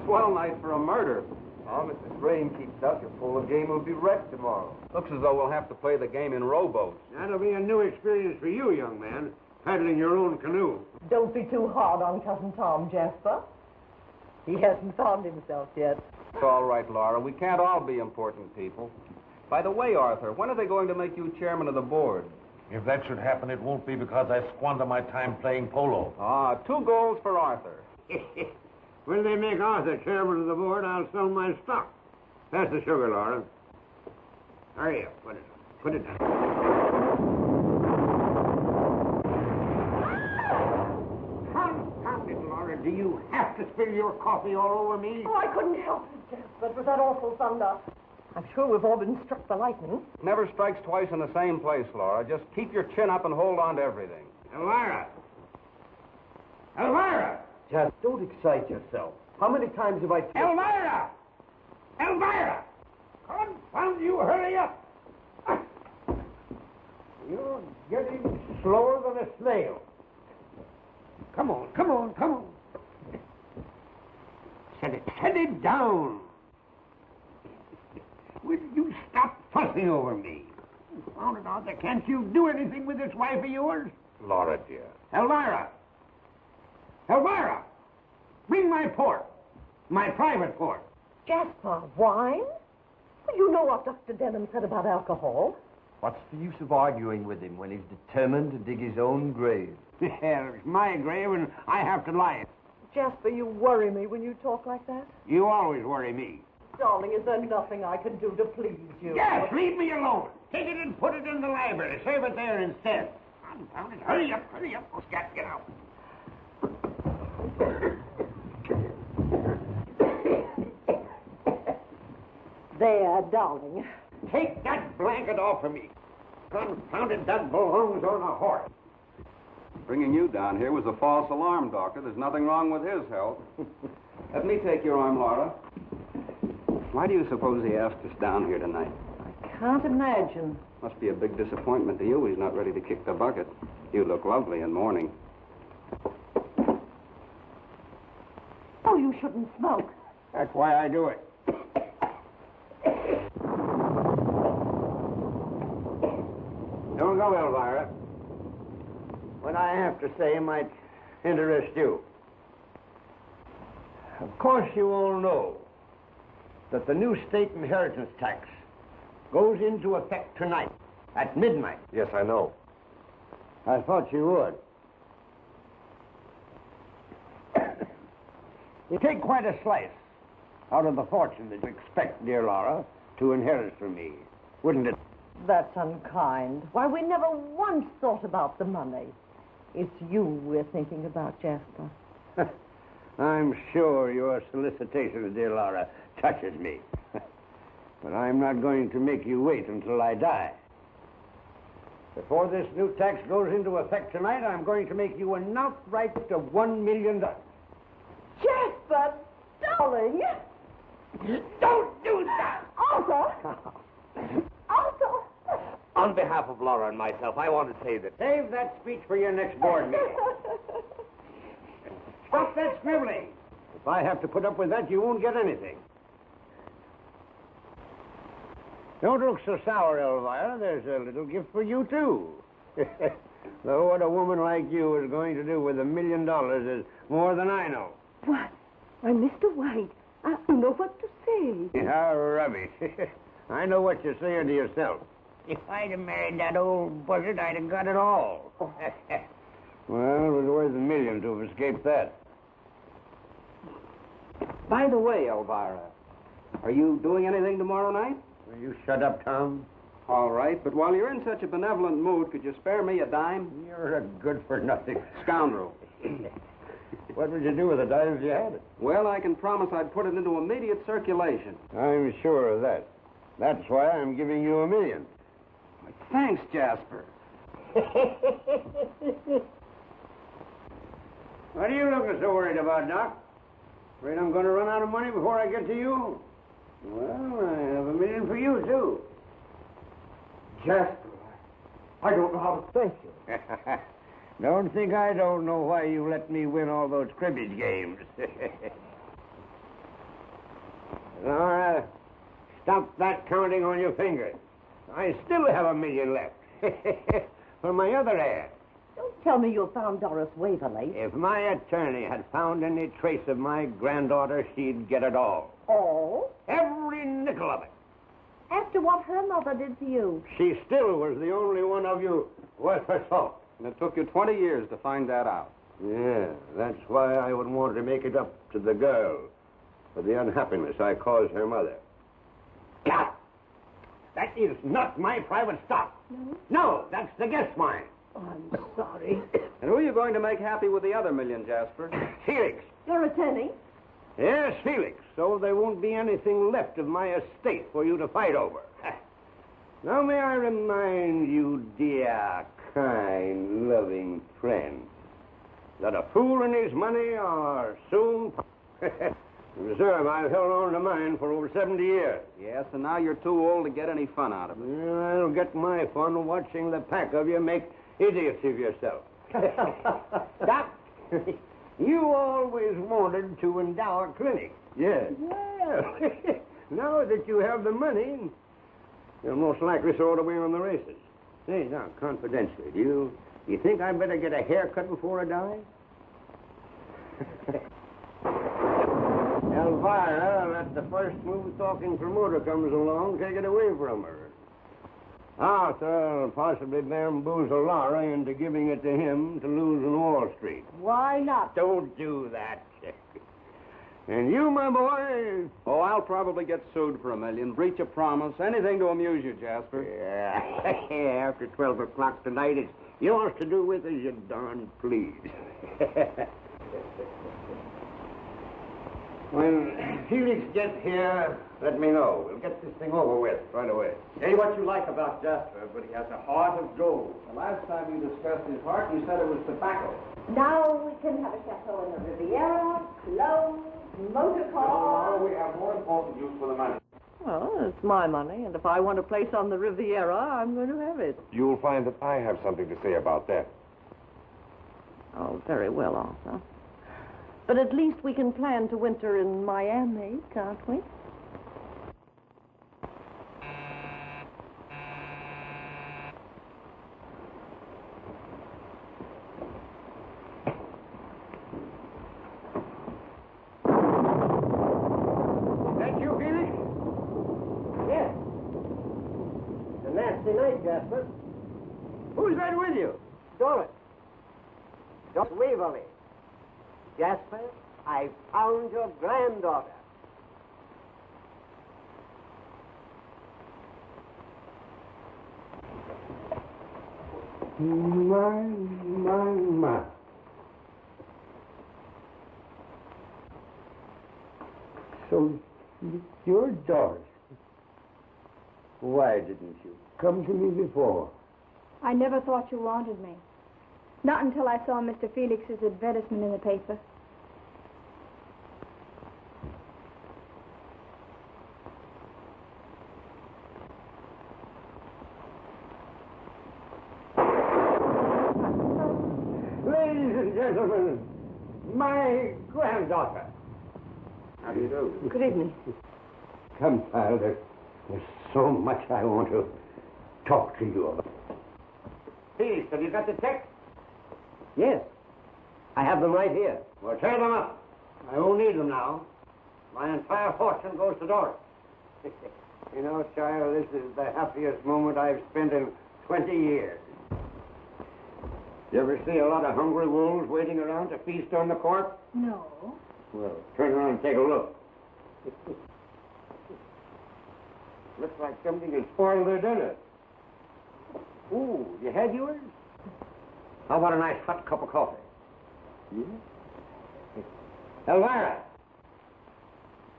swell night for a murder. Oh, if this rain keeps up, your polo game will be wrecked tomorrow. Looks as though we'll have to play the game in rowboats. That'll be a new experience for you, young man, paddling your own canoe. Don't be too hard on Cousin Tom, Jasper. He hasn't found himself yet. It's all right, Laura. We can't all be important people. By the way, Arthur, when are they going to make you chairman of the board? If that should happen, it won't be because I squander my time playing polo. 2 goals for Arthur. When they make Arthur chairman of the board, I'll sell my stock. Pass the sugar, Laura. Hurry up. Put it down. Confound it, Laura. Do you have to spill your coffee all over me? Oh, I couldn't help it, Jasper. It was that awful thunder. I'm sure we've all been struck by lightning. Never strikes twice in the same place, Laura. Just keep your chin up and hold on to everything. Elvira! Elvira! Just don't excite yourself. How many times have I... Elvira! Elvira! Confound you, hurry up! You're getting slower than a snail. Come on. Set it down. Will you stop fussing over me? Found it, Arthur. Can't you do anything with this wife of yours? Laura, dear. Elvira! Bring my port. My private port. Jasper, wine? Well, you know what Dr. Denham said about alcohol. What's the use of arguing with him when he's determined to dig his own grave? Well, it's my grave and I have to lie it. Jasper, you worry me when you talk like that. You always worry me. Darling, is there nothing I can do to please you? Yes, leave me alone. Take it and put it in the library. Save it there instead. Confound it. Hurry up. Let's get out. There, darling. Take that blanket off of me. Confound it, that belongs on a horse. Bringing you down here was a false alarm, Doctor. There's nothing wrong with his health. Let me take your arm, Laura. Why do you suppose he asked us down here tonight? I can't imagine. Must be a big disappointment to you. He's not ready to kick the bucket. You look lovely in mourning. Oh, you shouldn't smoke. That's why I do it. Don't go, Elvira. What I have to say might interest you. Of course, you all know that the new state inheritance tax goes into effect tonight at midnight. Yes, I know. I thought you would. You take quite a slice out of the fortune that you expect, dear Laura, to inherit from me, wouldn't it? That's unkind. Why, we never once thought about the money. It's you we're thinking about, Jasper. I'm sure your solicitation, dear Laura, touches me. But I'm not going to make you wait until I die. Before this new tax goes into effect tonight, I'm going to make you an outright of $1 million. Jasper, darling! Don't do that! Arthur! Arthur! On behalf of Laura and myself, I want to say that... Save that speech for your next board meeting. Stop that scribbling. If I have to put up with that, you won't get anything. Don't look so sour, Elvira. There's a little gift for you, too. Though what a woman like you is going to do with $1 million is more than I know. What? Why, Mr. White, I don't know what to say. How rubbish. I know what you're saying to yourself. If I'd have married that old buzzard, I'd have got it all. Well, it was worth $1 million to have escaped that. By the way, Elvira, are you doing anything tomorrow night? Will you shut up, Tom? All right, but while you're in such a benevolent mood, could you spare me a dime? You're a good-for-nothing Scoundrel. What would you do with the dime if you had it? Well, I can promise I'd put it into immediate circulation. I'm sure of that. That's why I'm giving you $1 million. Thanks, Jasper. What are you looking so worried about, Doc? Afraid I'm going to run out of money before I get to you? Well, I have $1 million for you, too. Jasper, I don't know how to thank you. Don't think I don't know why you let me win all those cribbage games. Laura, stop that counting on your fingers. I still have $1 million left. For my other heir. Don't tell me you found Doris Waverly. If my attorney had found any trace of my granddaughter, she'd get it all. All? Every nickel of it. After what her mother did to you. She still was the only one of you worth her salt. And it took you 20 years to find that out. Yeah, that's why I would want to make it up to the girl for the unhappiness I caused her mother. God! That is not my private stock. No? No, that's the guest mine. I'm sorry. And who are you going to make happy with the other $1 million, Jasper? Felix. Your attorney? Yes, Felix. So there won't be anything left of my estate for you to fight over. Now may I remind you, dear, kind, loving friend, that a fool and his money are soon... Reserve, I've held on to mine for over 70 years. Yes, and now you're too old to get any fun out of it. Well, I'll get my fun watching the pack of you make idiots of yourself. Doc, you always wanted to endow a clinic. Yes. Well, now that you have the money, you'll most likely throw it away on the races. Say, now, confidentially, do you think I'd better get a haircut before I die? Elvira, let the first smooth-talking promoter comes along, take it away from her. Arthur will possibly bamboozle Laura into giving it to him to lose on Wall Street. Why not? Don't do that. And you, my boy... Oh, I'll probably get sued for $1 million. Breach of promise. Anything to amuse you, Jasper. Yeah, after 12 o'clock tonight, it's yours to do with as you darn please. When Felix gets here, let me know. We'll get this thing over with right away. Say what you like about Jasper, but he has a heart of gold. The last time you discussed his heart, you said it was tobacco. Now we can have a chateau in the Riviera, clothes, motor car. No, we have more important use for the money. Well, it's my money, and if I want a place on the Riviera, I'm going to have it. You'll find that I have something to say about that. Oh, very well, Arthur. But at least we can plan to winter in Miami, can't we? That you, Felix? Yes. It's a nasty night, Jasper. Who's that with you? Doris. Doris Waverly. Jasper, I found your granddaughter. My. So, you're Doris. Why didn't you come to me before? I never thought you wanted me. Not until I saw Mr. Felix's advertisement in the paper. Ladies and gentlemen, my granddaughter. How do you do? Good evening. Come, child. There's so much I want to talk to you about. Felix, have you got the checks? Yes. I have them right here. Well, tear them up. I won't need them now. My entire fortune goes to Doris. You know, child, this is the happiest moment I've spent in 20 years. You ever see a lot of hungry wolves waiting around to feast on the corpse? No. Well, turn around and take a look. Looks like somebody has spoiled their dinner. Ooh, you had yours? How about a nice hot cup of coffee? Yeah? Elvira,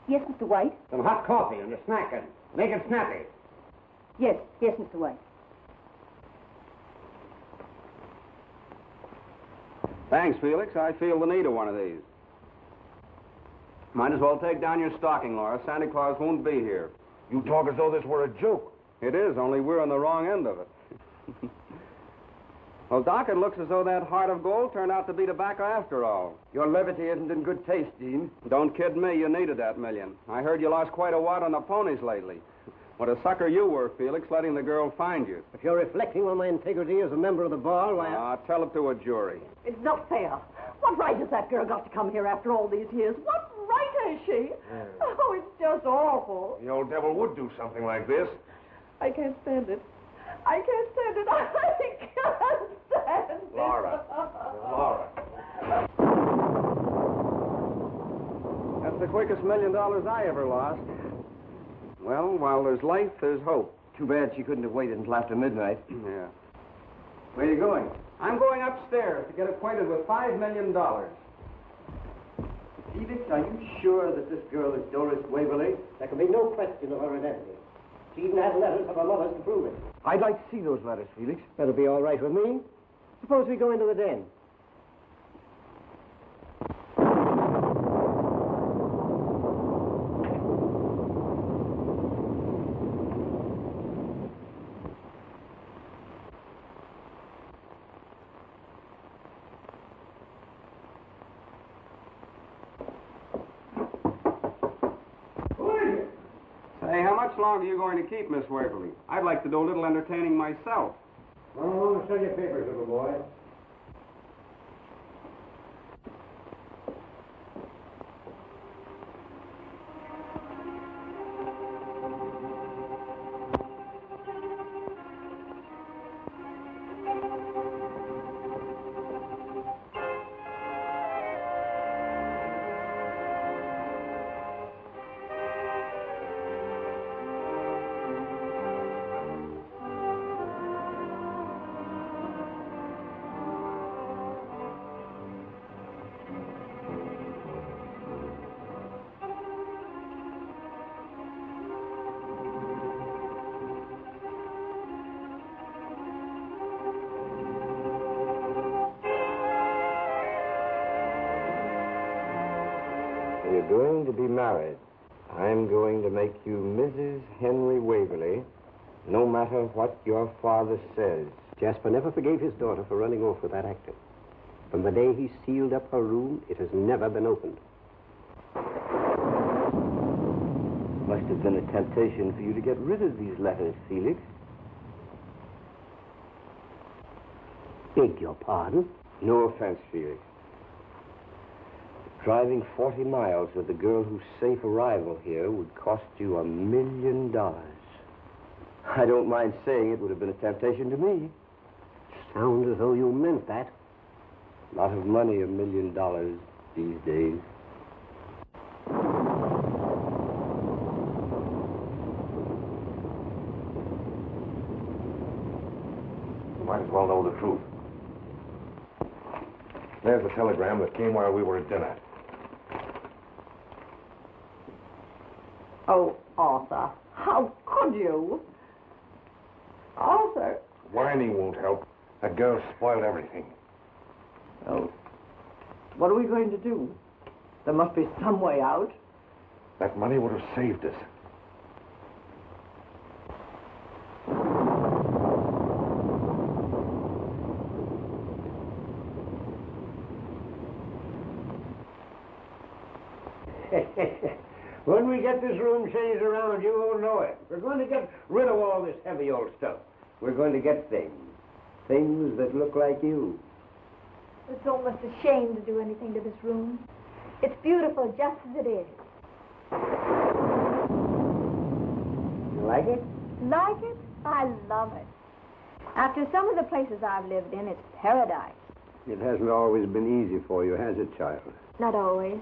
Yes, Mr. White? some hot coffee and a snack and make it snappy. Yes, Mr. White. Thanks, Felix. I feel the need of one of these. Might as well take down your stocking, Laura. Santa Claus won't be here. You talk as though this were a joke. It is, only we're on the wrong end of it. Well, Doc, it looks as though that heart of gold turned out to be tobacco after all. Your levity isn't in good taste, Dean. Don't kid me, you needed that million. I heard you lost quite a wad on the ponies lately. What a sucker you were, Felix, letting the girl find you. If you're reflecting on my integrity as a member of the bar, why... Tell it to a jury. It's not fair. What right has that girl got to come here after all these years? What right has she? Oh, it's just awful. The old devil would do something like this. I can't stand it. I can't stand it. I can't stand it. Laura. Laura. That's the quickest $1 million I ever lost. Well, while there's life, there's hope. Too bad she couldn't have waited until after midnight. Yeah. Where are you going? I'm going upstairs to get acquainted with $5 million. Felix, are you sure that this girl is Doris Waverly? There can be no question of her identity. She even has letters from her mother to prove it. I'd like to see those letters, Felix. That'll be all right with me. Suppose we go into the den. Hey, how much longer are you going to keep Miss Waverly? I'd like to do a little entertaining myself. Oh, sell your papers, little boy. You're going to be married. I'm going to make you Mrs. Henry Waverly, no matter what your father says. Jasper never forgave his daughter for running off with that actor. From the day he sealed up her room, it has never been opened. Must have been a temptation for you to get rid of these letters, Felix. Beg your pardon? No offense, Felix. Driving 40 miles with the girl whose safe arrival here would cost you $1 million. I don't mind saying it would have been a temptation to me. Sounds as though you meant that. Lot of money, $1 million these days. You might as well know the truth. There's the telegram that came while we were at dinner. Oh, Arthur, how could you? Arthur. Whining won't help. That girl spoiled everything. Oh, what are we going to do? There must be some way out. That money would have saved us. When we get this room changed around, you won't know it. We're going to get rid of all this heavy old stuff. We're going to get things. Things that look like you. It's almost a shame to do anything to this room. It's beautiful just as it is. You like it? Like it? I love it. After some of the places I've lived in, it's paradise. It hasn't always been easy for you, has it, child? Not always.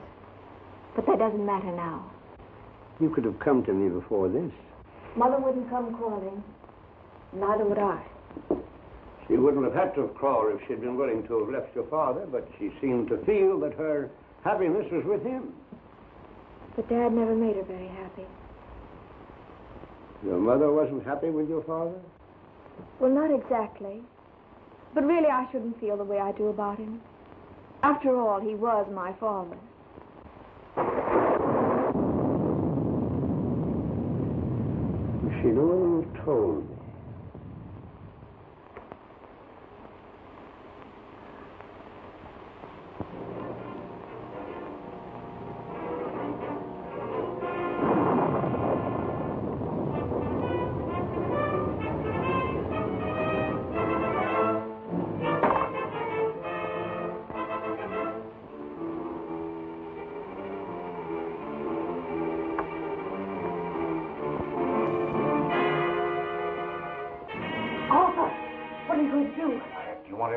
But that doesn't matter now. You could have come to me before this. Mother wouldn't come crawling. Neither would I. She wouldn't have had to have crawled if she'd been willing to have left your father, but she seemed to feel that her happiness was with him. But Dad never made her very happy. Your mother wasn't happy with your father? Well, not exactly. But really, I shouldn't feel the way I do about him. After all, he was my father. She never told me.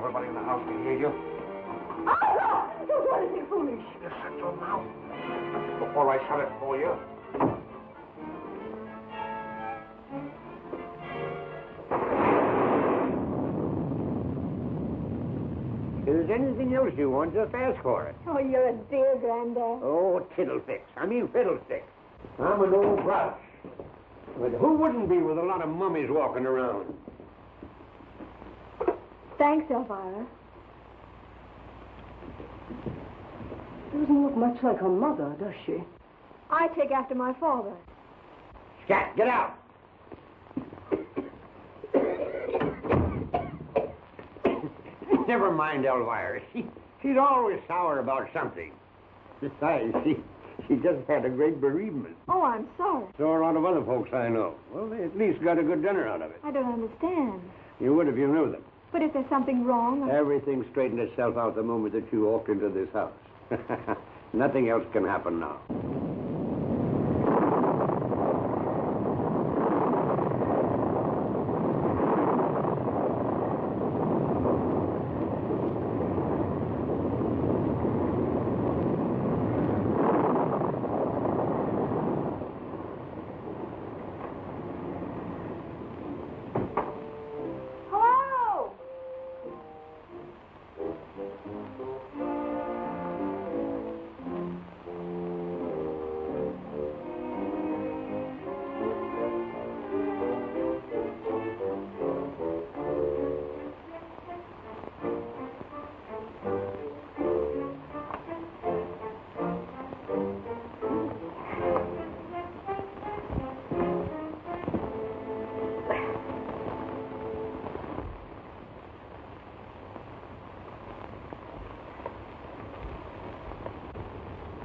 everybody in the house can hear you. Oh, no! Don't do anything foolish. Just shut your mouth before I shut it for you. If there's anything else you want, just ask for it. Oh, you're a dear, Granddad. Oh, tiddlefix. I mean fiddlesticks. I'm an old grouch. But who wouldn't be with a lot of mummies walking around? Thanks, Elvira. Doesn't look much like her mother, does she? I take after my father. Scat, get out! Never mind, Elvira. She's always sour about something. Besides, she just had a great bereavement. Oh, I'm sorry. So are a lot of other folks I know. Well, they at least got a good dinner out of it. I don't understand. You would if you knew them. But if there's something wrong... Everything straightened itself out the moment that you walked into this house. Nothing else can happen now. Hello?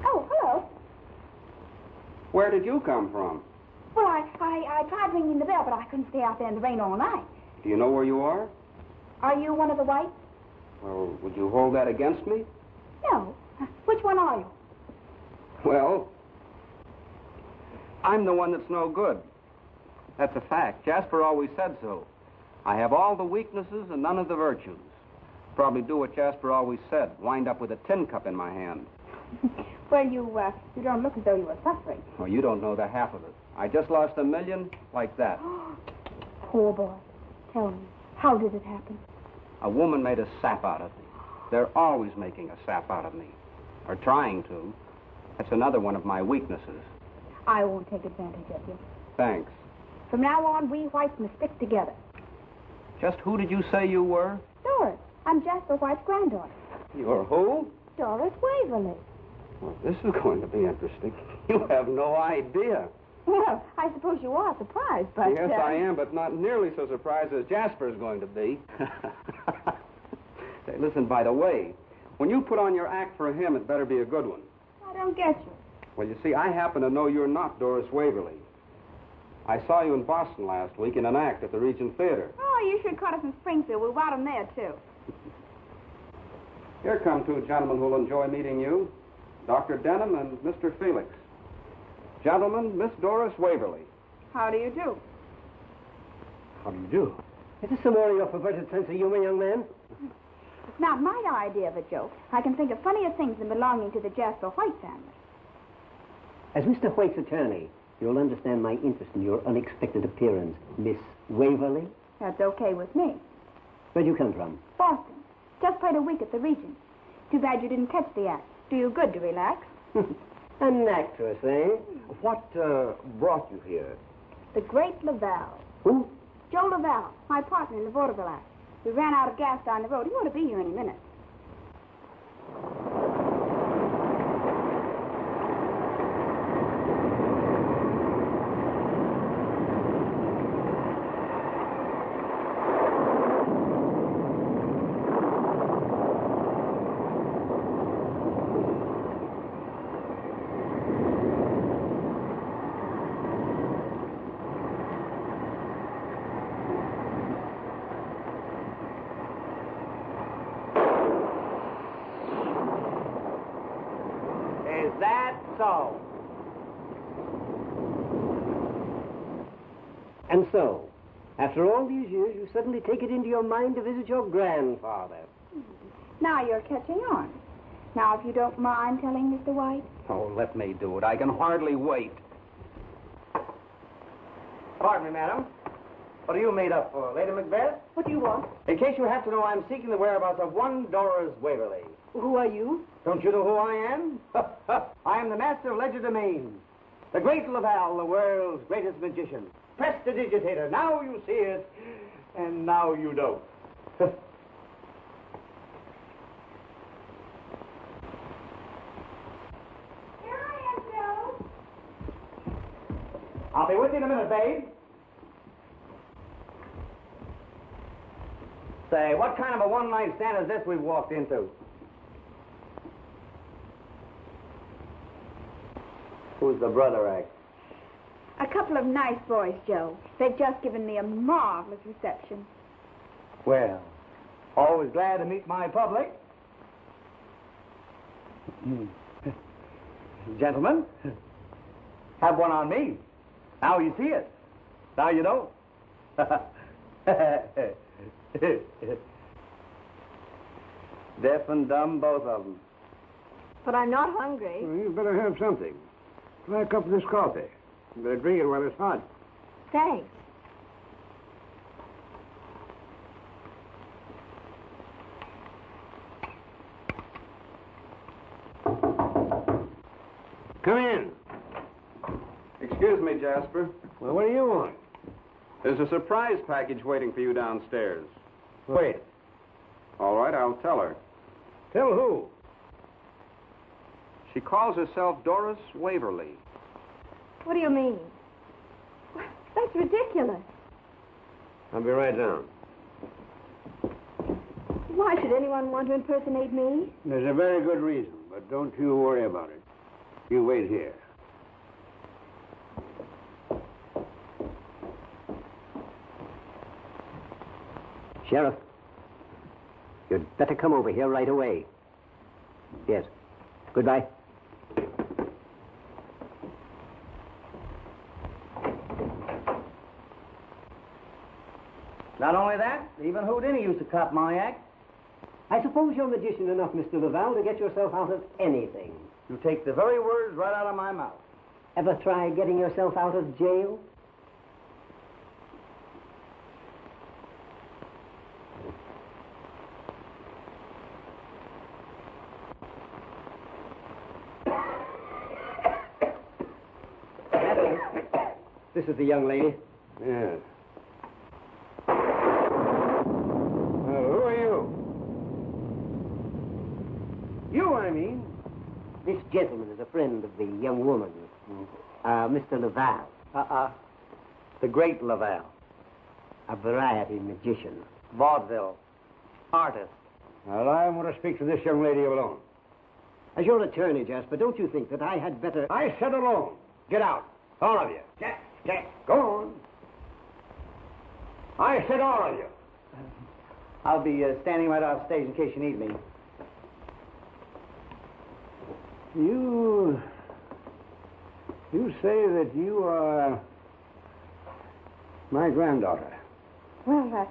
Oh, hello. Where did you come from? Well, I tried ringing the bell, but I couldn't stay out there in the rain all night. Do you know where you are? Are you one of the whites? Well, would you hold that against me? No. Which one are you? Well, I'm the one that's no good. That's a fact. Jasper always said so. I have all the weaknesses and none of the virtues. Probably do what Jasper always said, wind up with a tin cup in my hand. Well, you don't look as though you were suffering. Oh, you don't know the half of it. I just lost $1 million like that. Poor boy. Tell me, how did it happen? A woman made a sap out of me. They're always making a sap out of me. Or trying to. That's another one of my weaknesses. I won't take advantage of you. Thanks. From now on, we whites must stick together. Just who did you say you were? Doris, I'm Jasper White's granddaughter. You're who? Doris Waverly. Well, this is going to be interesting. You have no idea. Well, I suppose you are surprised, but... Yes, I am, but not nearly so surprised as Jasper's going to be. Say, listen, by the way, when you put on your act for him, it better be a good one. I don't get you. Well, you see, I happen to know you're not Doris Waverly. I saw you in Boston last week in an act at the Regent Theater. Oh, you should caught us in Springfield. We brought him there, too. Here come two gentlemen who'll enjoy meeting you. Dr. Denham and Mr. Felix. Gentlemen, Miss Doris Waverly. How do you do? How do you do? Is this some more of your perverted sense of humor, young man? It's not my idea of a joke. I can think of funnier things than belonging to the Jasper White family. As Mr. White's attorney, you'll understand my interest in your unexpected appearance, Miss Waverly. That's okay with me. Where'd you come from? Boston. Just played a week at the Regent. Too bad you didn't catch the act. Do you good to relax. An actress, eh? What brought you here? The great Laval. Who? Joe Laval, my partner in the vaudeville act. We ran out of gas down the road. He ought to be here any minute. Is that so? And so, after all these years, you suddenly take it into your mind to visit your grandfather. Now you're catching on. Now, if you don't mind telling Mr. White. Oh, let me do it. I can hardly wait. Pardon me, madam. What are you made up for, Lady Macbeth? What do you want? In case you have to know, I'm seeking the whereabouts of one Doris Waverly. Who are you? Don't you know who I am? I am the master of legerdemain, the great Laval, the world's greatest magician, prestidigitator. Now you see it, and now you don't. Here I am, Joe. I'll be with you in a minute, babe. Say, what kind of a one-night stand is this we've walked into? Who's the brother act? A couple of nice boys, Joe. They've just given me a marvelous reception. Well, always glad to meet my public. Gentlemen, have one on me. Now you see it. Now you don't. Deaf and dumb, both of them. But I'm not hungry. Well, you better have something. Try a cup of this coffee. You better drink it while it's hot. Thanks. Come in. Excuse me, Jasper. Well, what do you want? There's a surprise package waiting for you downstairs. Wait. All right, I'll tell her. Tell who? She calls herself Doris Waverly. What do you mean? That's ridiculous. I'll be right down. Why should anyone want to impersonate me? There's a very good reason, but don't you worry about it. You wait here. Sheriff, you'd better come over here right away. Yes. Goodbye. Not only that, even Houdini used to cop my act. I suppose you're magician enough, Mr. Laval, to get yourself out of anything. You take the very words right out of my mouth. Ever try getting yourself out of jail? This is the young lady. Yes. Who are you? You, I mean. This gentleman is a friend of the young woman, Mr. Laval. The great Laval. A variety magician. Vaudeville. Artist. Well, I want to speak to this young lady alone. As your attorney, Jasper, don't you think that I had better... I said alone. Get out. All of you. Jack, go on. I said all of you. I'll be standing right off stage in case you need me. You say that you are my granddaughter. Well,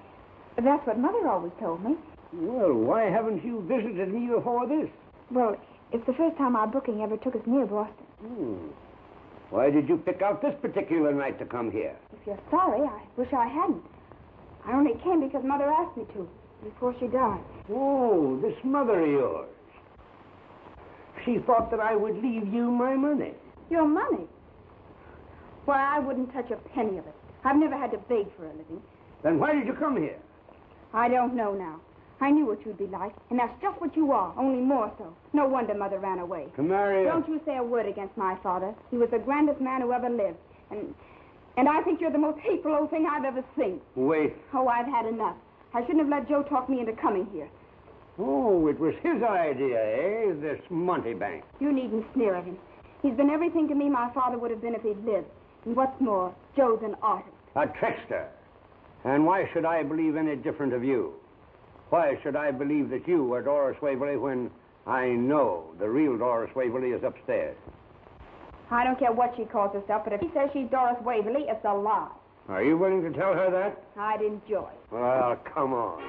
that's what Mother always told me. Well, why haven't you visited me before this? Well, it's the first time our booking ever took us near Boston. Why did you pick out this particular night to come here? If you're sorry, I wish I hadn't. I only came because Mother asked me to, before she died. Oh, this mother of yours. She thought that I would leave you my money. Your money? Why, I wouldn't touch a penny of it. I've never had to beg for a living. Then why did you come here? I don't know now. I knew what you'd be like, and that's just what you are, only more so. No wonder Mother ran away. To marry Don't you say a word against my father. He was the grandest man who ever lived. And I think you're the most hateful old thing I've ever seen. Wait. Oh, I've had enough. I shouldn't have let Joe talk me into coming here. Oh, it was his idea, eh? This Montebank. You needn't sneer at him. He's been everything to me my father would have been if he'd lived. And what's more, Joe's an artist. A trickster. And why should I believe any different of you? Why should I believe that you are Doris Waverly when I know the real Doris Waverly is upstairs? I don't care what she calls herself, but if she says she's Doris Waverly, it's a lie. Are you willing to tell her that? I'd enjoy it. Well, come on.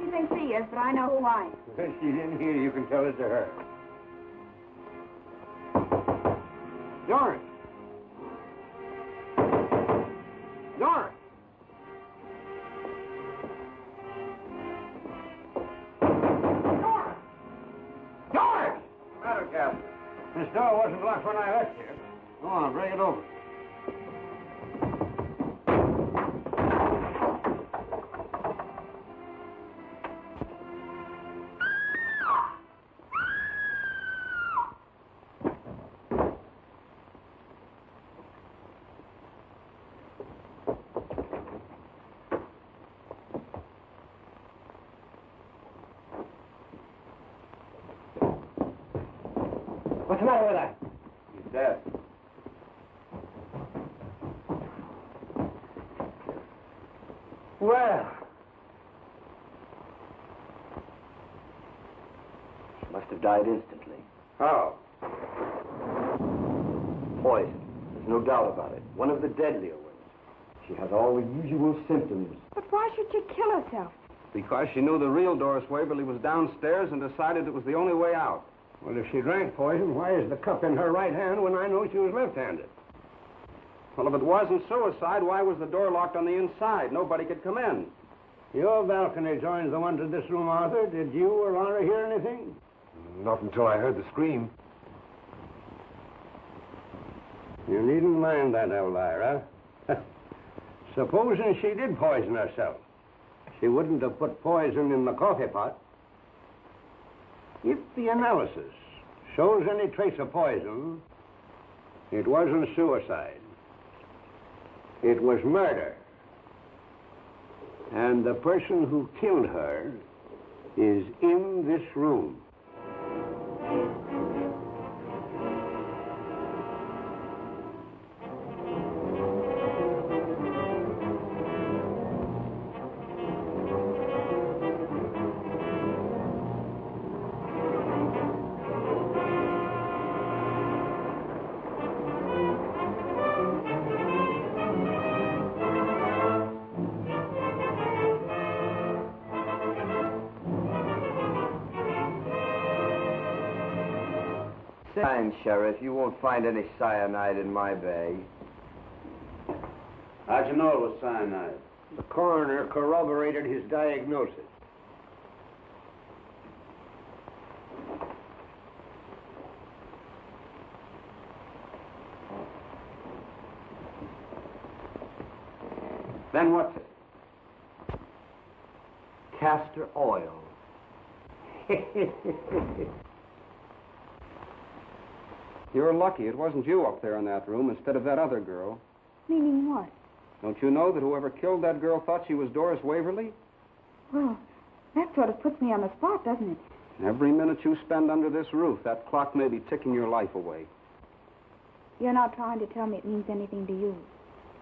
she thinks he is, but I know who I am. If she's in here, you can tell it to her. Doris! Doris! Doris! Doris! What's the matter, Captain? This door wasn't locked when I left here. Go on, bring it over. What's the matter with her? He's dead. Well. She must have died instantly. How? Poison. There's no doubt about it. One of the deadlier ones. She has all the usual symptoms. But why should she kill herself? Because she knew the real Doris Waverly was downstairs and decided it was the only way out. Well, if she drank poison, why is the cup in her right hand when I know she was left-handed? Well, if it wasn't suicide, why was the door locked on the inside? Nobody could come in. Your balcony joins the one to this room, Arthur. Did you or Laura hear anything? Not until I heard the scream. You needn't mind that, Elvira. Supposing she did poison herself, she wouldn't have put poison in the coffee pot. If the analysis shows any trace of poison, it wasn't suicide. It was murder. And the person who killed her is in this room. Fine, Sheriff. You won't find any cyanide in my bag. How'd you know it was cyanide? The coroner corroborated his diagnosis. Then what's it? Castor oil. You're lucky it wasn't you up there in that room instead of that other girl. Meaning what? Don't you know that whoever killed that girl thought she was Doris Waverly? Well, that sort of puts me on the spot, doesn't it? Every minute you spend under this roof, that clock may be ticking your life away. You're not trying to tell me it means anything to you,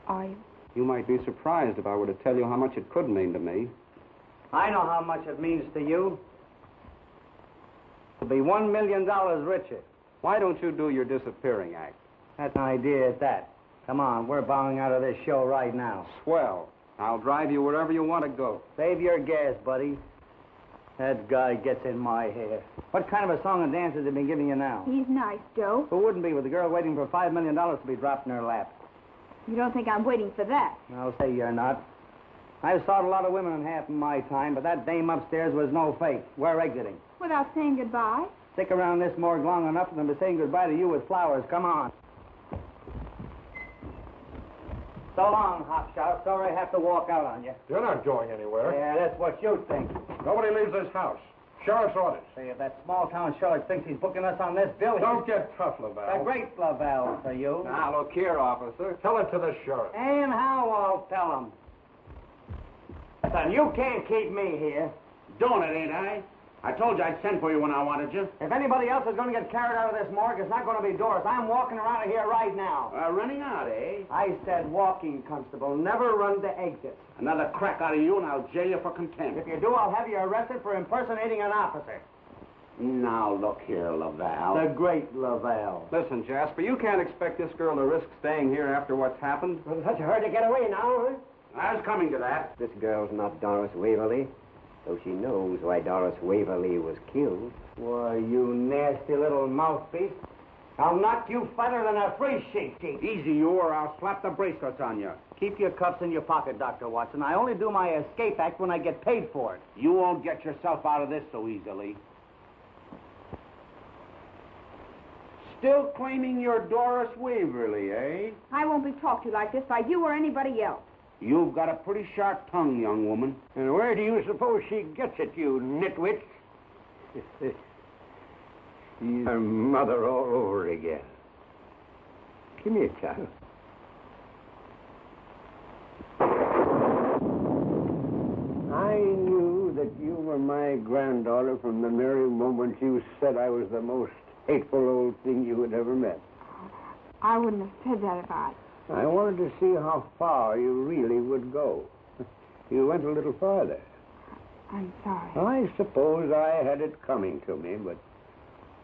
are you? You might be surprised if I were to tell you how much it could mean to me. I know how much it means to you. You'll be $1 million richer. Why don't you do your disappearing act? That's an idea at that. Come on, we're bowing out of this show right now. Swell. I'll drive you wherever you want to go. Save your gas, buddy. That guy gets in my hair. What kind of a song and dance has he been giving you now? He's nice, Joe. Who wouldn't be with a girl waiting for $5 million to be dropped in her lap? You don't think I'm waiting for that? I'll say you're not. I've saw a lot of women in half my time, but that dame upstairs was no fake. We're exiting. Without saying goodbye? Stick around this morgue long enough for them to say goodbye to you with flowers. Come on. So long, hotshot. Sorry I have to walk out on you. You're not going anywhere. Yeah, that's what you think. Nobody leaves this house. Sheriff's orders. Say, if that small-town sheriff thinks he's booking us on this bill... Don't get tough, A Laval. great Laval for you. Now, look here, officer. Tell it to the sheriff. And how I'll tell him. Listen, you can't keep me here. Doing it, ain't I? I told you I'd send for you when I wanted you. If anybody else is going to get carried out of this morgue, it's not going to be Doris. I'm walking around of here right now. Running out, eh? I said walking, Constable. Never run the exit. Another crack out of you and I'll jail you for contempt. If you do, I'll have you arrested for impersonating an officer. Now, look here, Laval. The great Laval. Listen, Jasper, you can't expect this girl to risk staying here after what's happened. Well, such a hurry to get away now, huh? I was coming to that. This girl's not Doris Waverly. though she knows why Doris Waverly was killed. Why, you nasty little mouthpiece. I'll knock you fatter than a free sheep, Chief. Easy, you, or I'll slap the bracelets on you. Keep your cuffs in your pocket, Dr. Watson. I only do my escape act when I get paid for it. You won't get yourself out of this so easily. Still claiming you're Doris Waverly, eh? I won't be talked to like this by you or anybody else. You've got a pretty sharp tongue, young woman. And where do you suppose she gets it, you nitwit? She's her mother all over again. Come here, child. I knew that you were my granddaughter from the very moment you said I was the most hateful old thing you had ever met. I wouldn't have said that if I... I wanted to see how far you really would go. You went a little farther. I'm sorry. I suppose I had it coming to me, but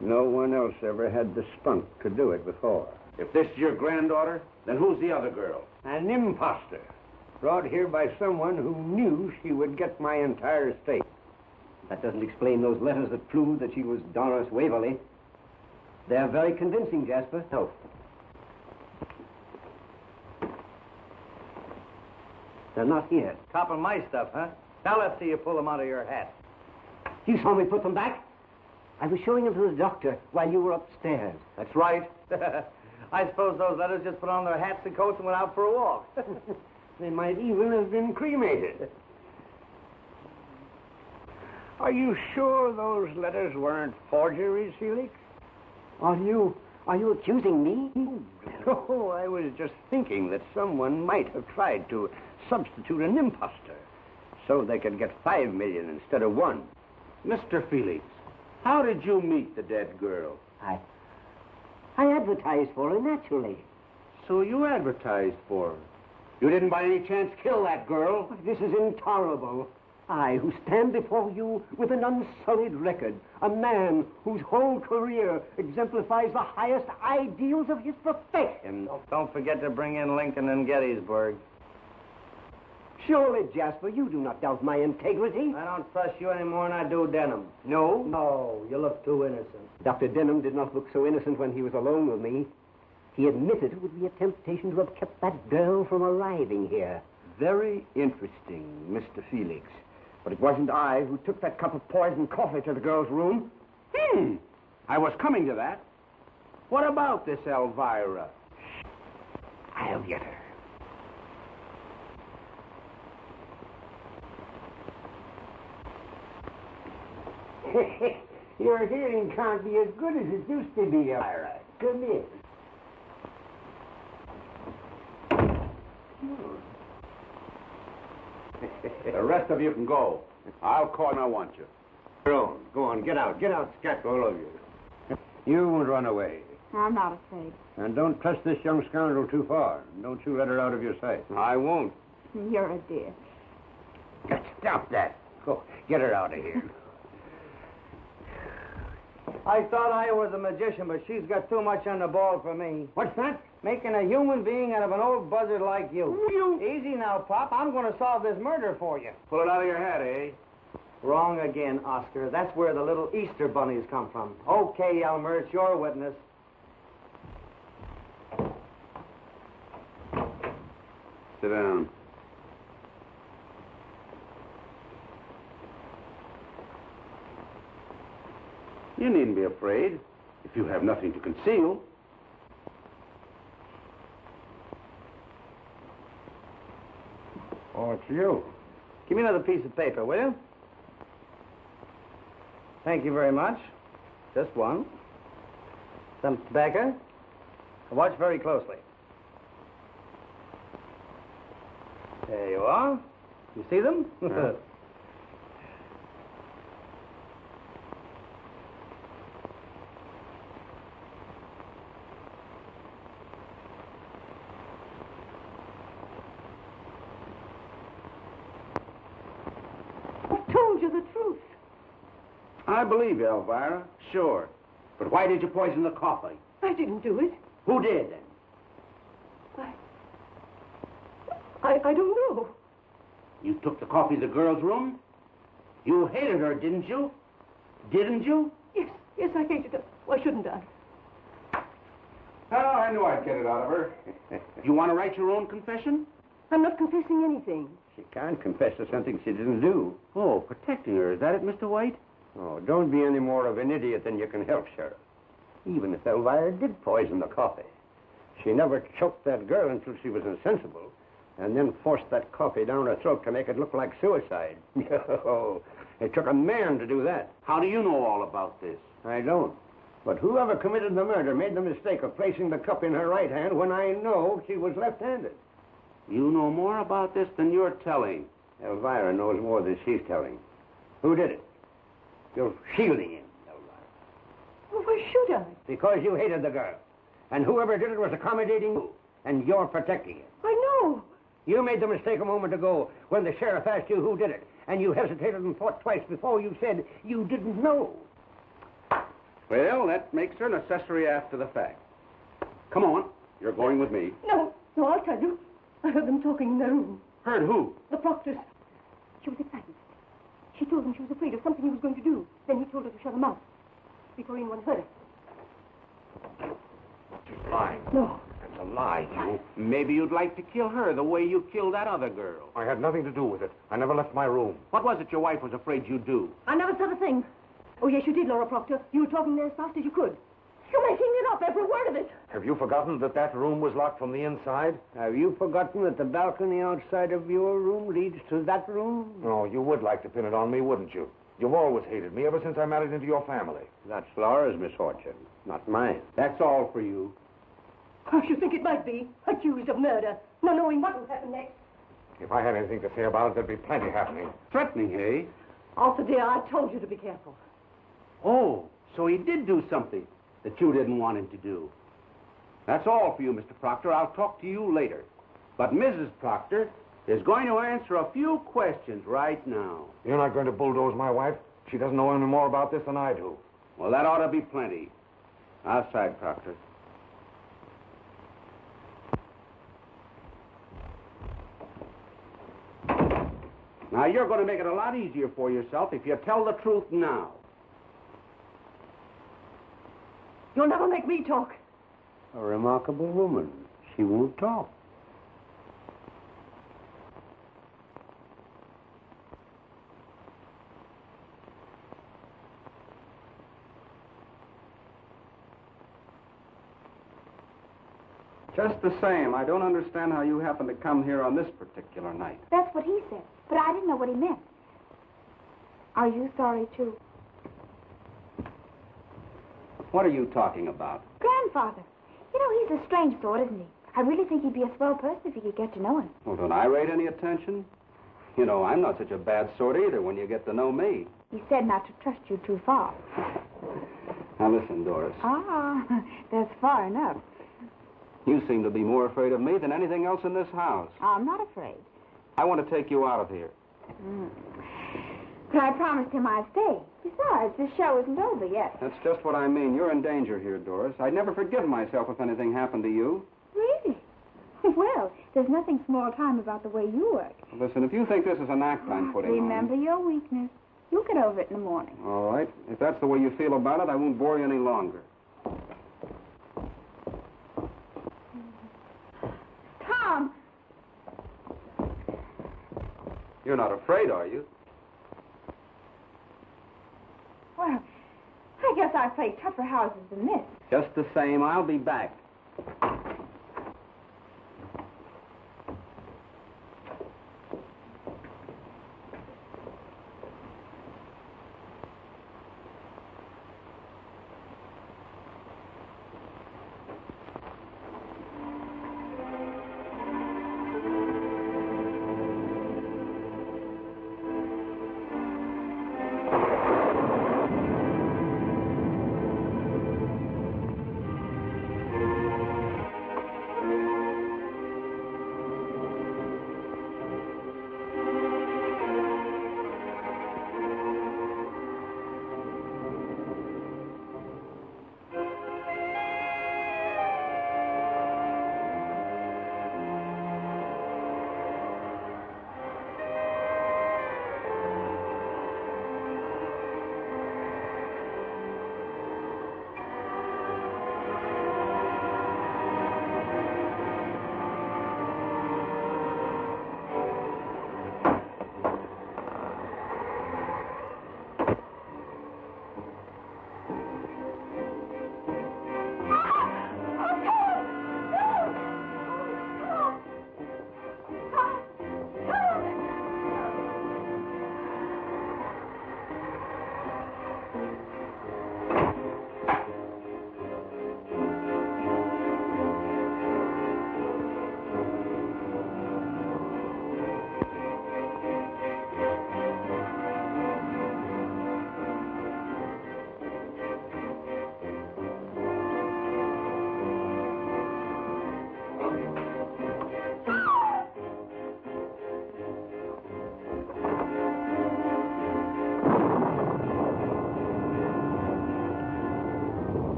no one else ever had the spunk to do it before. If this is your granddaughter, then who's the other girl? An imposter, brought here by someone who knew she would get my entire estate. That doesn't explain those letters that proved that she was Doris Waverly. They're very convincing, Jasper. No. They're not here. Copping my stuff, huh? Now let's see you pull them out of your hat. You saw me put them back? I was showing them to the doctor while you were upstairs. That's right. I suppose those letters just put on their hats and coats and went out for a walk. They might even have been cremated. Are you sure those letters weren't forgeries, Felix? Are you accusing me? No, I was just thinking that someone might have tried to substitute an imposter so they could get 5 million instead of 1. Mr. Felix, how did you meet the dead girl? I advertised for her, naturally. So you advertised for her. You didn't by any chance kill that girl? This is intolerable. I, who stand before you with an unsullied record, a man whose whole career exemplifies the highest ideals of his profession. Don't forget to bring in Lincoln and Gettysburg. Surely, Jasper, you do not doubt my integrity. I don't trust you any more than I do Denham. No? No, you look too innocent. Dr. Denham did not look so innocent when he was alone with me. He admitted it would be a temptation to have kept that girl from arriving here. Very interesting, Mr. Felix. But it wasn't I who took that cup of poisoned coffee to the girl's room. I was coming to that. What about this Elvira? I'll get her. Your hearing can't be as good as it used to be, Elvira. Come in. The rest of you can go. I'll call when I want you. Go on, get out, scat, all of you. You won't run away. I'm not afraid. And don't trust this young scoundrel too far. Don't you let her out of your sight. I won't. You're a dear. Stop that. Go, get her out of here. I thought I was a magician, but she's got too much on the ball for me. What's that? Making a human being out of an old buzzard like you. Easy now, Pop. I'm going to solve this murder for you. Pull it out of your head, eh? Wrong again, Oscar. That's where the little Easter bunnies come from. Okay, Elmer, it's your witness. Sit down. You needn't be afraid if you have nothing to conceal. Oh, it's you. Give me another piece of paper, will you? Thank you very much. Just one. Some tobacco. Watch very closely. There you are. You see them? I believe you, Elvira. Sure. But why did you poison the coffee? I didn't do it. Who did, then? I don't know. You took the coffee to the girl's room? You hated her, didn't you? Didn't you? Yes, I hated her. Why shouldn't I? Oh, I knew I'd get it out of her. You want to write your own confession? I'm not confessing anything. She can't confess to something she didn't do. Oh, protecting her. Is that it, Mr. White? Oh, don't be any more of an idiot than you can help, Sheriff. Even if Elvira did poison the coffee, she never choked that girl until she was insensible, and then forced that coffee down her throat to make it look like suicide. Oh, it took a man to do that. How do you know all about this? I don't. But whoever committed the murder made the mistake of placing the cup in her right hand when I know she was left-handed. You know more about this than you're telling. Elvira knows more than she's telling. Who did it? You're shielding him, Elvira. Well, why should I? Because you hated the girl. And whoever did it was accommodating you. And you're protecting him. I know. You made the mistake a moment ago when the sheriff asked you who did it. And you hesitated and thought twice before you said you didn't know. Well, that makes her an accessory after the fact. Come on. You're going with me. No, I'll tell you. I heard them talking in their room. Heard who? The proctors. She was excited. She told him she was afraid of something he was going to do. Then he told her to shut her mouth before anyone heard her. She's lying. No. That's a lie, you. Maybe you'd like to kill her the way you killed that other girl. I had nothing to do with it. I never left my room. What was it your wife was afraid you'd do? I never said a thing. Oh, yes, you did, Laura Proctor. You were talking there as fast as you could. You're making it up, every word of it. Have you forgotten that that room was locked from the inside? Have you forgotten that the balcony outside of your room leads to that room? No, you would like to pin it on me, wouldn't you? You've always hated me ever since I married into your family. That's Laura's misfortune, not mine. That's all for you. I should think it might be. Accused of murder, not knowing what will happen next. If I had anything to say about it, there'd be plenty happening. Threatening, eh? Arthur, dear, I told you to be careful. Oh, so he did do something that you didn't want him to do. That's all for you, Mr. Proctor. I'll talk to you later. But Mrs. Proctor is going to answer a few questions right now. You're not going to bulldoze my wife? She doesn't know any more about this than I do. Well, that ought to be plenty. Outside, Proctor. Now, you're going to make it a lot easier for yourself if you tell the truth now. You'll never make me talk. A remarkable woman. She won't talk. Just the same, I don't understand how you happen to come here on this particular night. That's what he said, but I didn't know what he meant. Are you sorry, too? What are you talking about? Grandfather. You know, he's a strange sort, isn't he? I really think he'd be a swell person if you could get to know him. Well, don't I rate any attention? You know, I'm not such a bad sort either when you get to know me. He said not to trust you too far. Now, listen, Doris. Ah, that's far enough. You seem to be more afraid of me than anything else in this house. I'm not afraid. I want to take you out of here. But I promised him I'd stay. Besides, this show isn't over yet. That's just what I mean. You're in danger here, Doris. I'd never forgive myself if anything happened to you. Really? Well, there's nothing small time about the way you work. Listen, if you think this is an act I'm putting Remember your weakness. You'll get over it in the morning. on. All right. If that's the way you feel about it, I won't bore you any longer. Tom! You're not afraid, are you? Well, I guess I've played tougher houses than this. Just the same, I'll be back.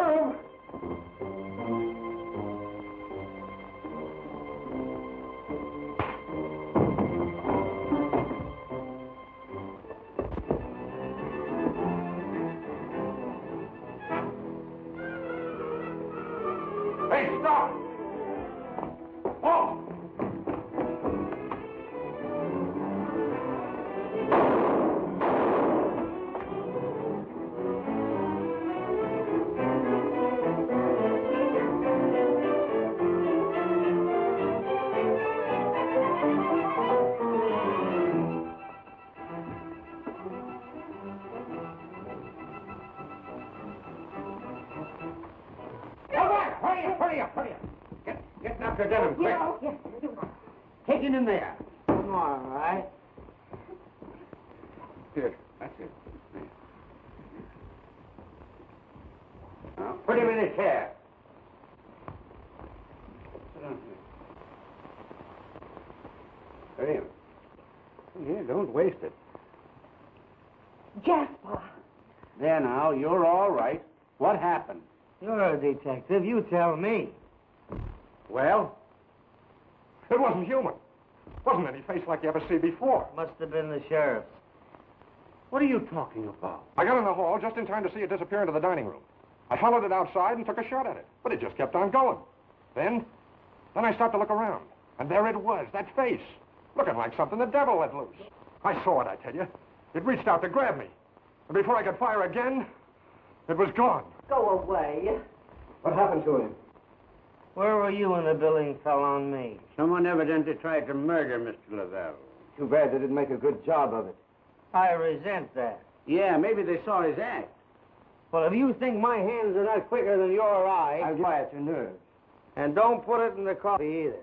room! Hey, stop! Oh! Hurry up! Get Dr. Denham, quick. Yes. Take him in there. All right. Here, that's it. Now, put him in a chair. Sit down here. There you are. Here, don't waste it. Jasper. There now, you're all right. What happened? You're a detective. You tell me. Well, it wasn't human. Wasn't any face like you ever see before. Must have been the sheriff's. What are you talking about? I got in the hall just in time to see it disappear into the dining room. I followed it outside and took a shot at it, but it just kept on going. Then I stopped to look around, and there it was, that face, looking like something the devil let loose. I saw it, I tell you. It reached out to grab me, and before I could fire again, it was gone. Go away. What happened to him? Where were you when the billing fell on me? Someone evidently tried to murder Mr. Lavelle. Too bad they didn't make a good job of it. I resent that. Yeah, maybe they saw his act. Well, if you think my hands are not quicker than your eye, I'll quiet your nerves. and don't put it in the coffee either.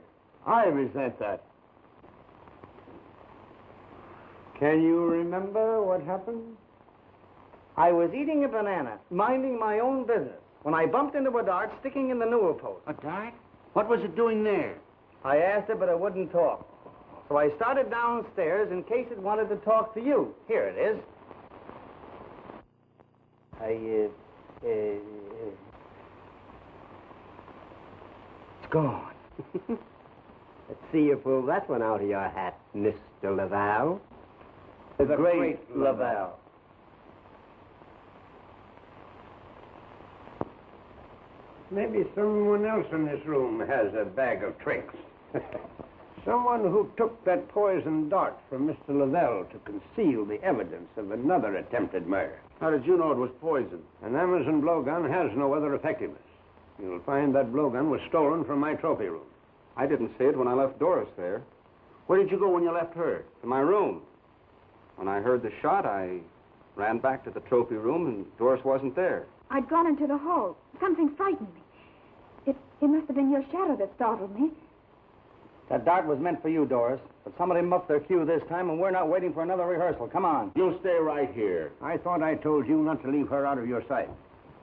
I resent that. Can you remember what happened? I was eating a banana, minding my own business, when I bumped into a dart sticking in the newel post. A dart? What was it doing there? I asked it, but it wouldn't talk. So I started downstairs in case it wanted to talk to you. Here it is. It's gone. Let's see you pull that one out of your hat, Mr. Lavelle. The great Lavelle. Maybe someone else in this room has a bag of tricks. Someone who took that poison dart from Mr. Lavelle to conceal the evidence of another attempted murder. How did you know it was poison? An Amazon blowgun has no other effectiveness. You'll find that blowgun was stolen from my trophy room. I didn't see it when I left Doris there. Where did you go when you left her? To my room. When I heard the shot, I ran back to the trophy room, and Doris wasn't there. I'd gone into the hall. Something frightened me. It must have been your shadow that startled me. That dart was meant for you, Doris. But somebody muffed their cue this time, and we're not waiting for another rehearsal. Come on. You stay right here. I thought I told you not to leave her out of your sight.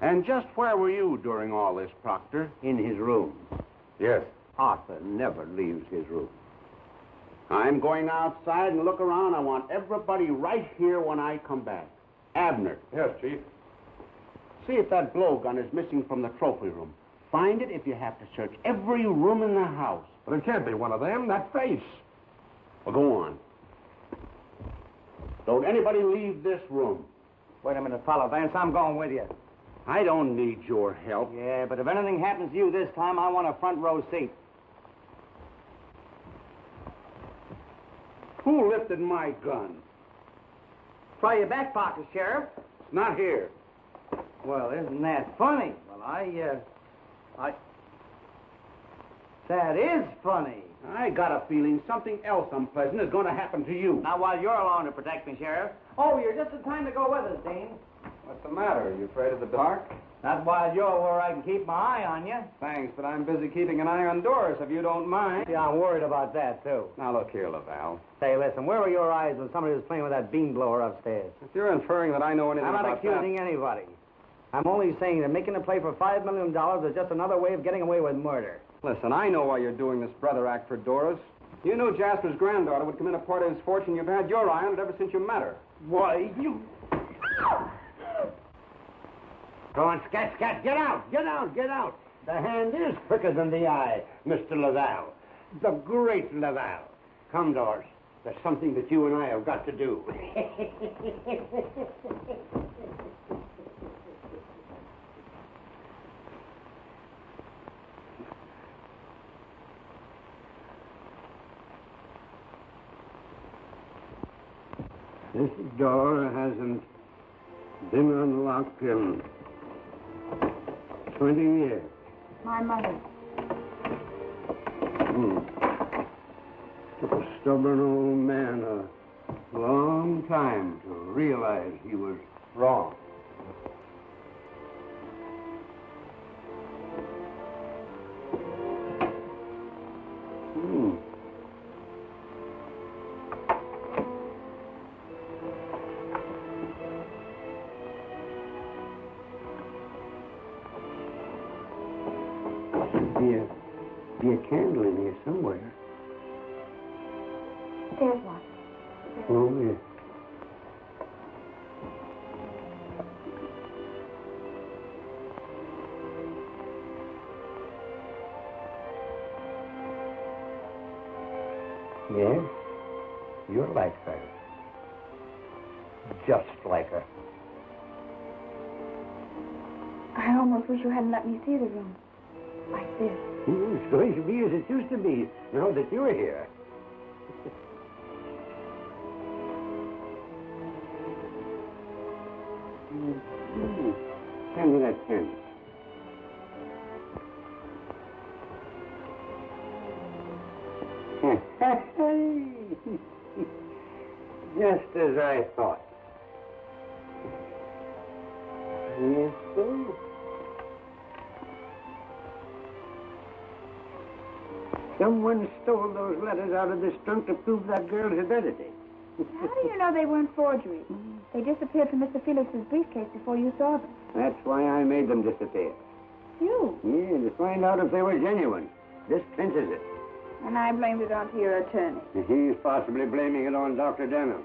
And just where were you during all this, Proctor? In his room. Yes. Arthur never leaves his room. I'm going outside and look around. I want everybody right here when I come back. Abner, Yes, Chief. see if that blowgun is missing from the trophy room. Find it if you have to search every room in the house. But it can't be one of them. That face. Well, go on. Don't anybody leave this room. Wait a minute, Follow Vance. I'm going with you. I don't need your help. Yeah, but if anything happens to you this time, I want a front row seat. Who lifted my gun? Try your back pocket, Sheriff. It's not here. Well, isn't that funny? Well, That is funny. I got a feeling something else unpleasant is going to happen to you. Not while you're along to protect me, Sheriff. Oh, you're just in time to go with us, Dean. What's the matter? Are you afraid of the dark? Not while you're where I can keep my eye on you. Thanks, but I'm busy keeping an eye on Doris, if you don't mind. Yeah, I'm worried about that, too. Now, look here, Lavelle. Say, listen, where were your eyes when somebody was playing with that bean blower upstairs? If you're inferring that I know anything I'm not about accusing anybody. I'm only saying that making a play for $5 million is just another way of getting away with murder. Listen, I know why you're doing this brother act for Doris. You knew Jasper's granddaughter would come in a part of his fortune. You've had your eye on it ever since you met her. Why, you... Go on, scat, scat. Get out, get out, get out. The hand is quicker than the eye, Mr. Laval. The great Laval. Come, Doris. There's something that you and I have got to do. This door hasn't been unlocked in 20 years. My mother. Took a stubborn old man a long time to realize he was wrong. Be a candle in here somewhere. There's one. Oh, yes. Yes, you're like her. Just like her. I almost wish you hadn't let me see the room. Like this. It's going to be as it used to be now that you're here. Hand me that pen. Just as I thought. Yes, sir. Someone stole those letters out of this trunk to prove that girl's identity. How do you know they weren't forgeries? They disappeared from Mr. Felix's briefcase before you saw them. That's why I made them disappear. You? Yeah, to find out if they were genuine. This clinches it. And I blamed it onto your attorney. He's possibly blaming it on Dr. Denham.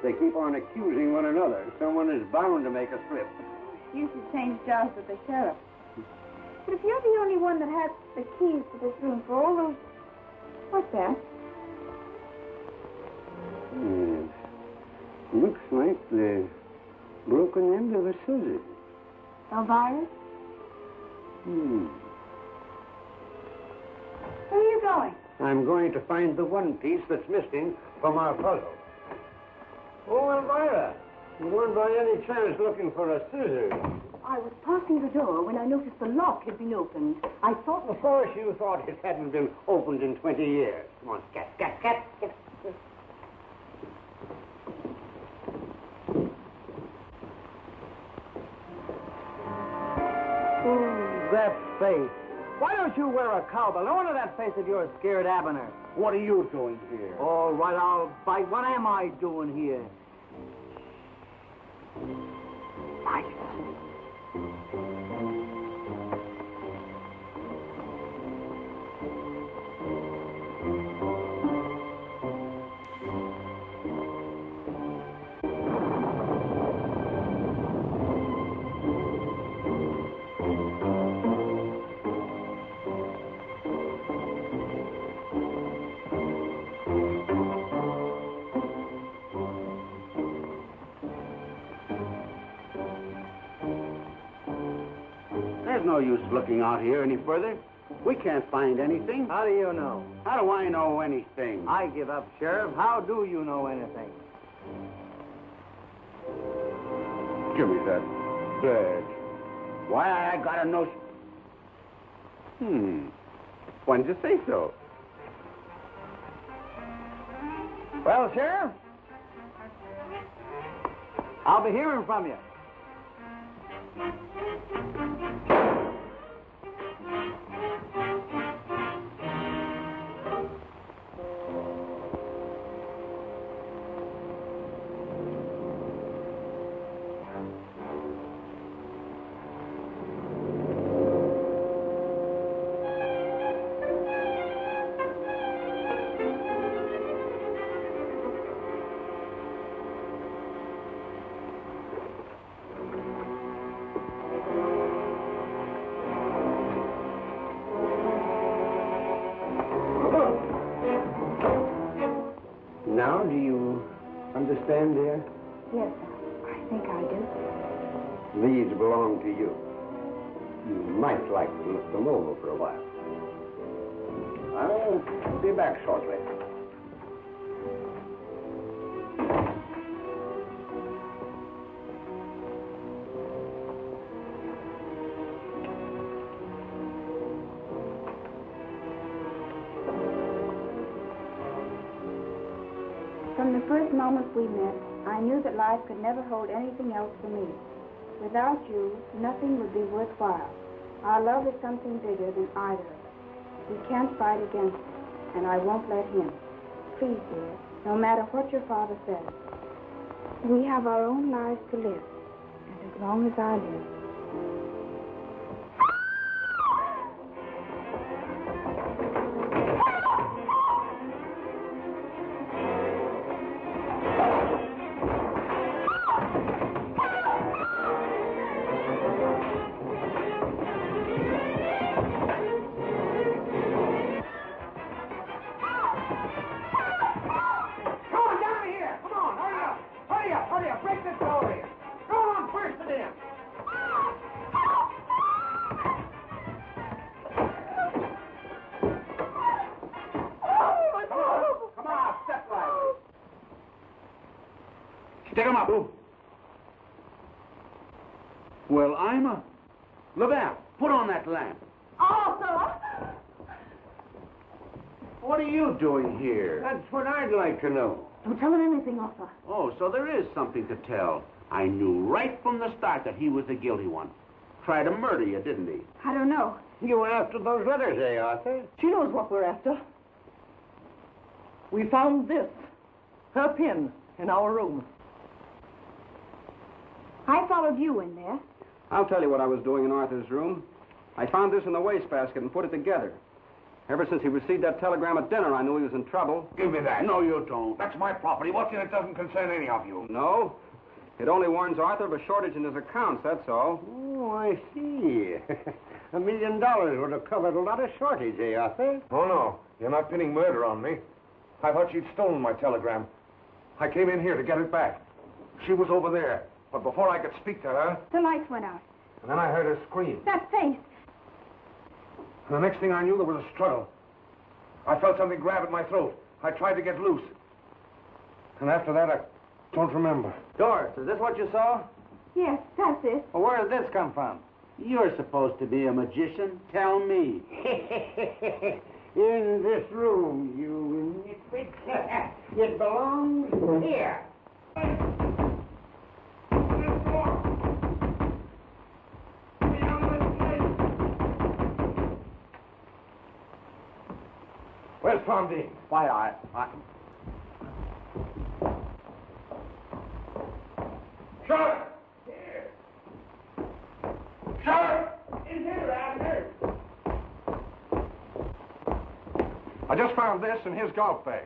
They keep on accusing one another. Someone is bound to make a slip. You should change jobs with the sheriff. But if you're the only one that has the keys to this room for all those... What's that? Yes. Looks like the broken end of a scissors. Elvira? Hmm. Where are you going? I'm going to find the one piece that's missing from our puzzle. Oh, Elvira, you weren't by any chance looking for a scissors. I was passing the door when I noticed the lock had been opened. I thought... Of course you thought it hadn't been opened in 20 years. Come on, scat, scat, scat, scat. Oh, that face. Why don't you wear a cowbell? No wonder that face of yours scared Abner. What are you doing here? All right, I'll bite. What am I doing here? Bite. There's no use looking out here any further. We can't find anything. How do you know? How do I know anything? I give up, Sheriff. How do you know anything? Give me that badge. Why, I got a notion. Why did you say so? Well, Sheriff, I'll be hearing from you. Now, do you understand, dear? Yes, I think I do. These belong to you. You might like to look them over for a while. I'll be back shortly. From the first moment we met, I knew that life could never hold anything else for me. Without you, nothing would be worthwhile. Our love is something bigger than either of us. We can't fight against it, and I won't let him. Please, dear, no matter what your father says, we have our own lives to live, and as long as I live, Stick him up. Well, I'm a... Lavelle, put on that lamp. Arthur! What are you doing here? That's what I'd like to know. Don't tell him anything, Arthur. Oh, so there is something to tell. I knew right from the start that he was the guilty one. Tried to murder you, didn't he? I don't know. You were after those letters, eh, Arthur? She knows what we're after. We found this, her pin, in our room. I followed you in there. I'll tell you what I was doing in Arthur's room. I found this in the wastebasket and put it together. Ever since he received that telegram at dinner, I knew he was in trouble. Give me that. No, you don't. That's my property. What's in it doesn't concern any of you. No. It only warns Arthur of a shortage in his accounts, that's all. Oh, I see. $1 million would have covered a lot of shortage, eh, Arthur? Oh, no. You're not pinning murder on me. I thought she'd stolen my telegram. I came in here to get it back. She was over there. But before I could speak to her, The lights went out. and then I heard her scream. That face. And the next thing I knew, there was a struggle. I felt something grab at my throat. I tried to get loose. And after that, I don't remember. Doris, is this what you saw? Yes, that's it. Well, where did this come from? You're supposed to be a magician. Tell me. In this room, you nitwit. It belongs here. Where's Tom Dean? Why, I... Sheriff! Sheriff! In here, Abner! I just found this in his golf bag.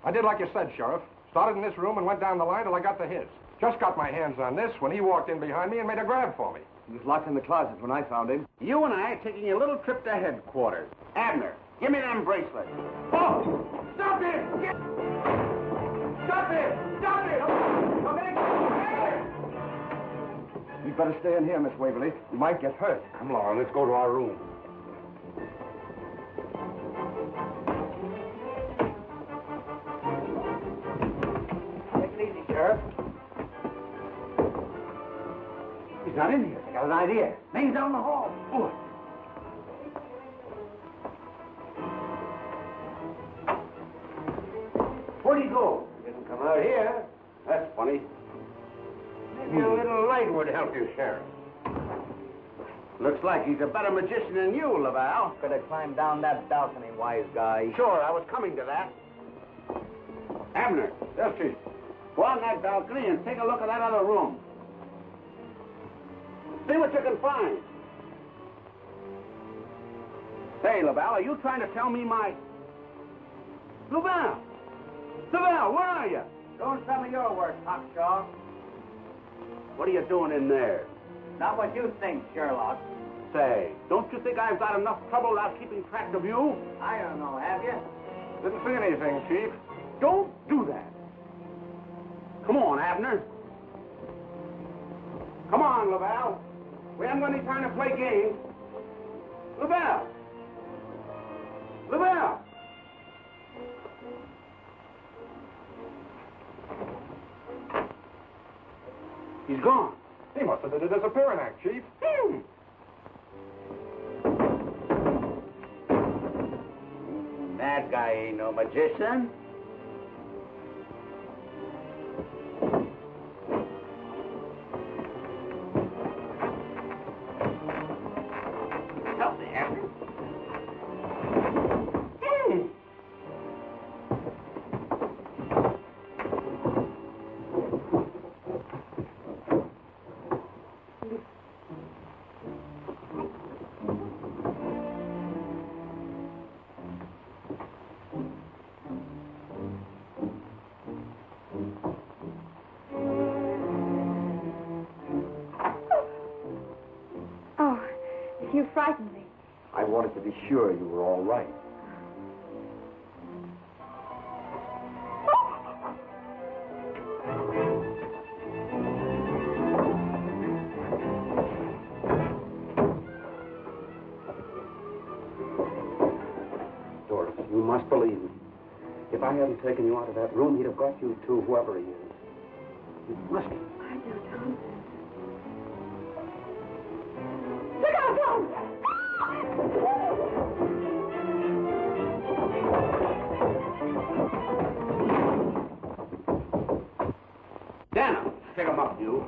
I did like you said, Sheriff. Started in this room and went down the line till I got to his. Just got my hands on this when he walked in behind me and made a grab for me. He was locked in the closet when I found him. You and I are taking a little trip to headquarters. Abner, give me them bracelets. Oh! Stop it! Stop it! Stop it! You'd better stay in here, Miss Waverly. You might get hurt. Come along, let's go to our room. Take it easy, Sheriff. He's not in here. I got an idea. Name's down the hall. Ooh. Where'd he go? He didn't come out here. That's funny. Maybe a little light would help you, Sheriff. Looks like he's a better magician than you, Laval. Could have climbed down that balcony, wise guy. Sure, I was coming to that. Abner, Yes, Chief. go on that balcony and take a look at that other room. See what you can find. Say, Laval, are you trying to tell me my... Laval! Laval, where are you? Doing some of your work, Hawkshaw. What are you doing in there? Not what you think, Sherlock. Say, don't you think I've got enough trouble without keeping track of you? I don't know, have you? Didn't see anything, Chief. Don't do that. Come on, Abner. Come on, Laval. We haven't got any time to play games. Laval! Laval! He's gone. He must have did a disappearing act, Chief. That guy ain't no magician. Help me, Abner. You frightened me. I wanted to be sure you were all right. Doris, you must believe me. If I hadn't taken you out of that room, he'd have got you to whoever he is. You must. I do, Tom. Dana, pick him up, you.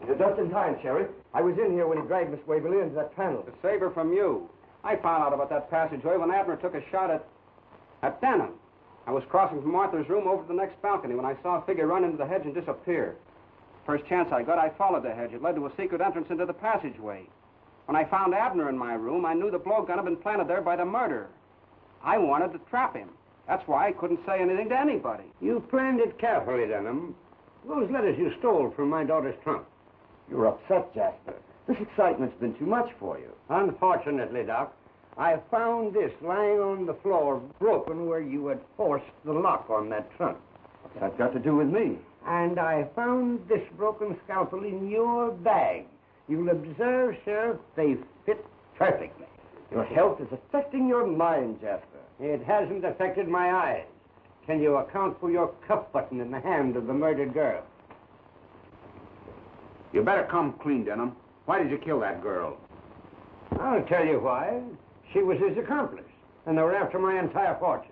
You're just in time, Sheriff. I was in here when he dragged Miss Waverly into that panel. To save her from you. I found out about that passageway when Abner took a shot at Denham. I was crossing from Arthur's room over to the next balcony when I saw a figure run into the hedge and disappear. First chance I got, I followed the hedge. It led to a secret entrance into the passageway. When I found Abner in my room, I knew the blowgun had been planted there by the murderer. I wanted to trap him. That's why I couldn't say anything to anybody. You planned it carefully, Denham. Those letters you stole from my daughter's trunk. You're upset, Jasper. This excitement's been too much for you. Unfortunately, Doc, I found this lying on the floor, broken where you had forced the lock on that trunk. What's that got to do with me? And I found this broken scalpel in your bag. You'll observe, Sheriff, they fit perfectly. Your health is affecting your mind, Jasper. It hasn't affected my eyes. Can you account for your cuff button in the hand of the murdered girl? You better come clean, Denham. Why did you kill that girl? I'll tell you why. She was his accomplice, and they were after my entire fortune.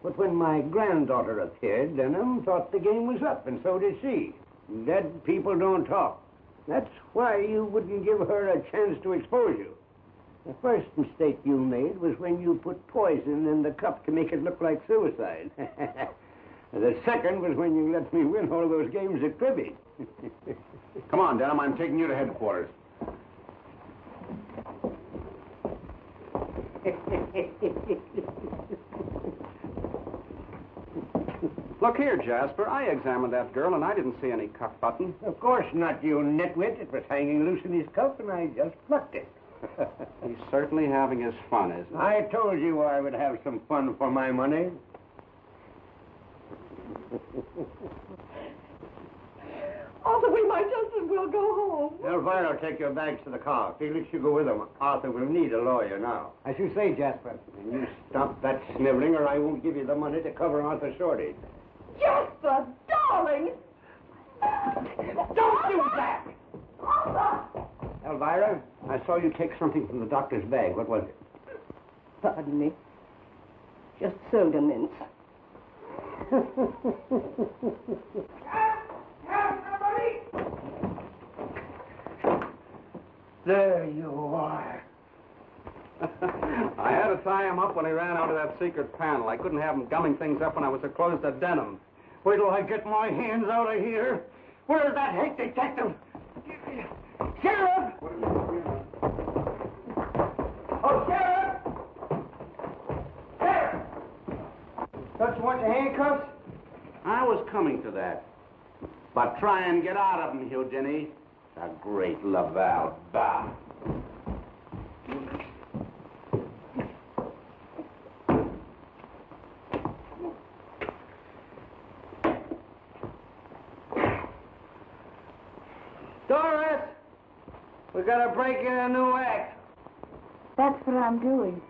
But when my granddaughter appeared, Denham thought the game was up, and so did she. Dead people don't talk. That's why you wouldn't give her a chance to expose you. The first mistake you made was when you put poison in the cup to make it look like suicide. The second was when you let me win all those games at cribbage. Come on, Denham. I'm taking you to headquarters. Look here, Jasper. I examined that girl, and I didn't see any cuff button. Of course not, you nitwit. It was hanging loose in his cuff, and I just plucked it. He's certainly having his fun, isn't he? I told you I would have some fun for my money. Arthur, we might just as well go home. Elvira, take your bags to the car. Felix, you go with them. Arthur will need a lawyer now. As you say, Jasper. And you stop that sniveling, or I won't give you the money to cover Arthur's shortage. Jasper, darling! Don't do that! Arthur! Elvira, I saw you take something from the doctor's bag. What was it? Pardon me. Just soda mints. There you are. I had to tie him up when he ran out of that secret panel. I couldn't have him gumming things up when I was so close to Denham. Wait till I get my hands out of here. Where's that hate detective? Sheriff! Oh, Sheriff! Sheriff! Don't you want the handcuffs? I was coming to that. But try and get out of them, Houdini. The great Laval Bah. Doris! We gotta break in a new act. That's what I'm doing.